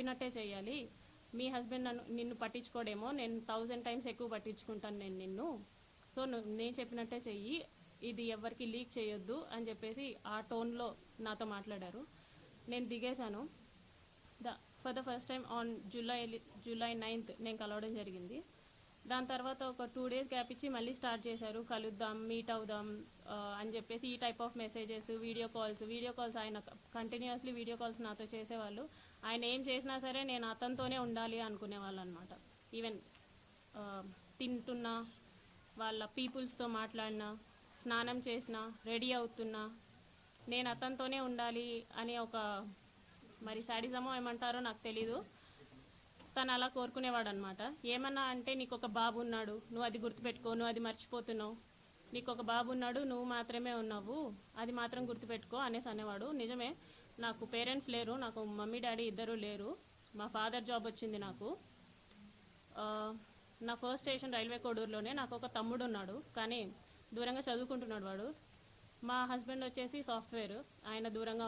చెప్పినట్టే చేయాలి. మీ హస్బెండ్ నిన్ను పట్టించుకోడేమో, నేను 1000 టైమ్స్ ఎక్కువ పట్టించుకుంటాను నేను నిన్ను. సో నేను చెప్పినట్టే చెయ్యి, ఇది ఎవరికి లీక్ చేయొద్దు అని చెప్పేసి ఆ టోన్లో నాతో మాట్లాడారు. నేను దిగేశాను. For the first time on July 9th నేను కలవడం జరిగింది. దాని తర్వాత ఒక 2 days గ్యాప్ ఇచ్చి మళ్ళీ స్టార్ట్ చేశారు, కలుద్దాం, మీట్ అవుదాం అని చెప్పేసి ఈ type of messages, video calls ఆయన కంటిన్యూస్లీ వీడియో కాల్స్ నాతో చేసేవాళ్ళు. ఆయన ఏం చేసినా సరే నేను అతనితోనే ఉండాలి అనుకునేవాళ్ళు అనమాట. ఈవెన్ తింటున్నా, వాళ్ళ పీపుల్స్తో మాట్లాడినా, స్నానం చేసినా, రెడీ అవుతున్నా నేను అతనితోనే ఉండాలి అని ఒక మరి శాడిజమో ఏమంటారో నాకు తెలీదు, తను అలా కోరుకునేవాడు అనమాట. ఏమన్నా అంటే నీకు ఒక బాబు ఉన్నాడు, నువ్వు అది గుర్తుపెట్టుకో, నువ్వు అది మర్చిపోతున్నావు, నీకు ఒక బాబు ఉన్నాడు, నువ్వు మాత్రమే ఉన్నావు, అది మాత్రం గుర్తుపెట్టుకో అనేసి అనేవాడు. నిజమే, నాకు పేరెంట్స్ లేరు, నాకు మమ్మీ డాడీ ఇద్దరు లేరు. మా ఫాదర్ జాబ్ వచ్చింది నాకు. నా ఫస్ట్ స్టేషన్ రైల్వే కోడూరులోనే. నాకు ఒక తమ్ముడు ఉన్నాడు, కానీ దూరంగా చదువుకుంటున్నాడు వాడు. మా హస్బెండ్ వచ్చేసి సాఫ్ట్వేర్, ఆయన దూరంగా